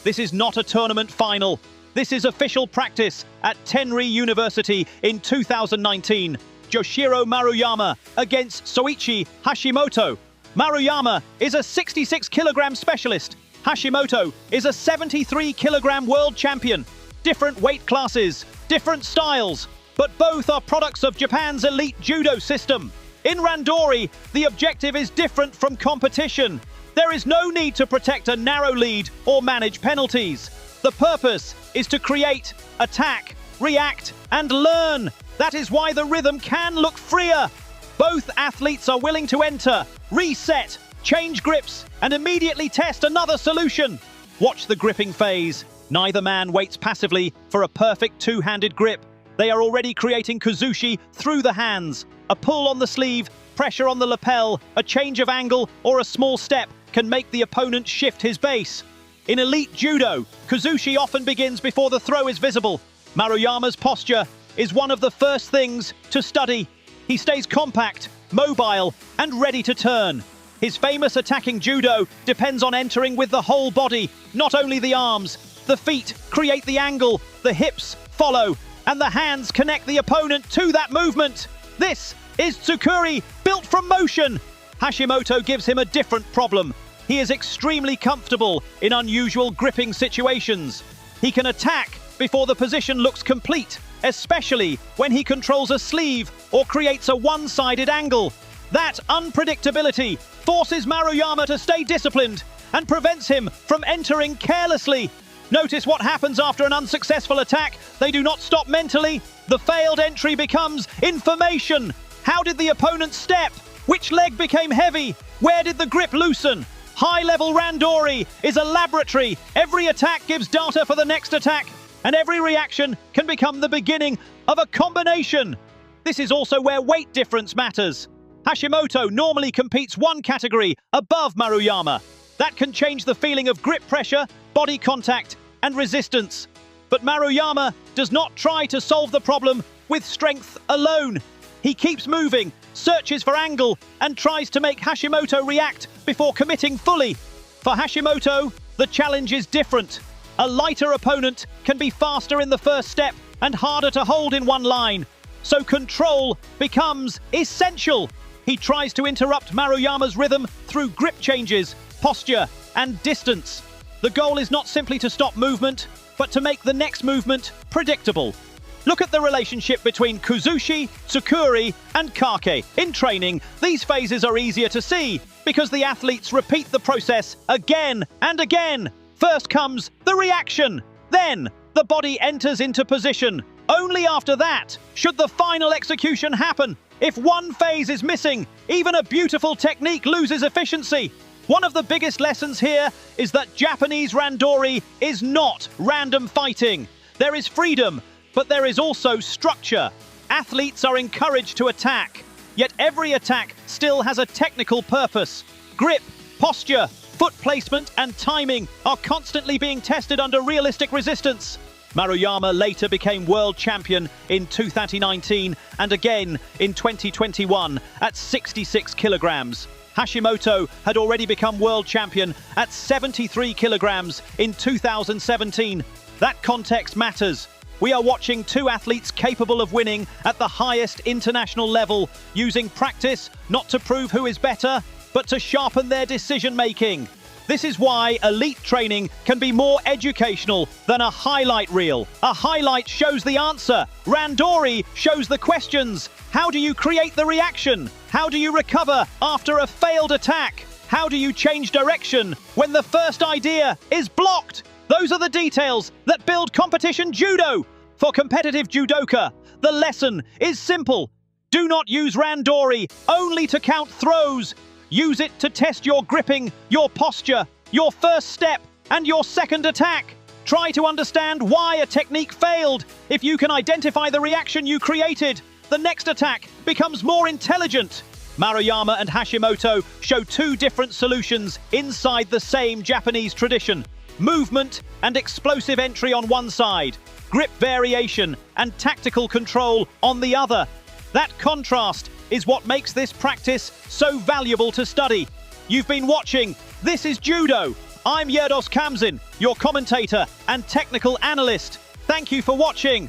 This is not a tournament final. This is official practice at Tenri University in 2019. Joshiro Maruyama against Soichi Hashimoto. Maruyama is a 66 kilogram specialist. Hashimoto is a 73 kilogram world champion. Different weight classes, different styles, but both are products of Japan's elite judo system. In Randori, the objective is different from competition. There is no need to protect a narrow lead or manage penalties. The purpose is to create, attack, react, and learn. That is why the rhythm can look freer. Both athletes are willing to enter, reset, change grips, and immediately test another solution. Watch the gripping phase. Neither man waits passively for a perfect two-handed grip. They are already creating kuzushi through the hands. A pull on the sleeve, pressure on the lapel, a change of angle, or a small step can make the opponent shift his base. In elite judo, kuzushi often begins before the throw is visible. Maruyama's posture is one of the first things to study. He stays compact, mobile, and ready to turn. His famous attacking judo depends on entering with the whole body, not only the arms. The feet create the angle, the hips follow, and the hands connect the opponent to that movement. This is Tsukuri, built from motion. Hashimoto gives him a different problem. He is extremely comfortable in unusual gripping situations. He can attack before the position looks complete, especially when he controls a sleeve or creates a one-sided angle. That unpredictability forces Maruyama to stay disciplined and prevents him from entering carelessly. Notice what happens after an unsuccessful attack. They do not stop mentally. The failed entry becomes information. How did the opponent step? Which leg became heavy? Where did the grip loosen? High-level Randori is a laboratory. Every attack gives data for the next attack, and every reaction can become the beginning of a combination. This is also where weight difference matters. Hashimoto normally competes one category above Maruyama. That can change the feeling of grip pressure, body contact, and resistance. But Maruyama does not try to solve the problem with strength alone. He keeps moving, searches for angle, and tries to make Hashimoto react before committing fully. For Hashimoto, the challenge is different. A lighter opponent can be faster in the first step and harder to hold in one line. So control becomes essential. He tries to interrupt Maruyama's rhythm through grip changes, posture, and distance. The goal is not simply to stop movement, but to make the next movement predictable. Look at the relationship between kuzushi, tsukuri, and kake. In training, these phases are easier to see because the athletes repeat the process again and again. First comes the reaction. Then, the body enters into position. Only after that should the final execution happen. If one phase is missing, even a beautiful technique loses efficiency. One of the biggest lessons here is that Japanese Randori is not random fighting. There is freedom, but there is also structure. Athletes are encouraged to attack, yet every attack still has a technical purpose. Grip, posture, foot placement, and timing are constantly being tested under realistic resistance. Maruyama later became world champion in 2019 and again in 2021 at 66 kilograms. Hashimoto had already become world champion at 73 kilograms in 2017. That context matters. We are watching two athletes capable of winning at the highest international level, using practice not to prove who is better, but to sharpen their decision-making. This is why elite training can be more educational than a highlight reel. A highlight shows the answer. Randori shows the questions. How do you create the reaction? How do you recover after a failed attack? How do you change direction when the first idea is blocked? Those are the details that build competition judo. For competitive judoka, the lesson is simple. Do not use Randori only to count throws. Use it to test your gripping, your posture, your first step, and your second attack. Try to understand why a technique failed. If you can identify the reaction you created, the next attack becomes more intelligent. Maruyama and Hashimoto show two different solutions inside the same Japanese tradition. Movement and explosive entry on one side, grip variation and tactical control on the other. That contrast is what makes this practice so valuable to study. You've been watching This is Judo, I'm Yerdos Kamzin, your commentator and technical analyst. Thank you for watching.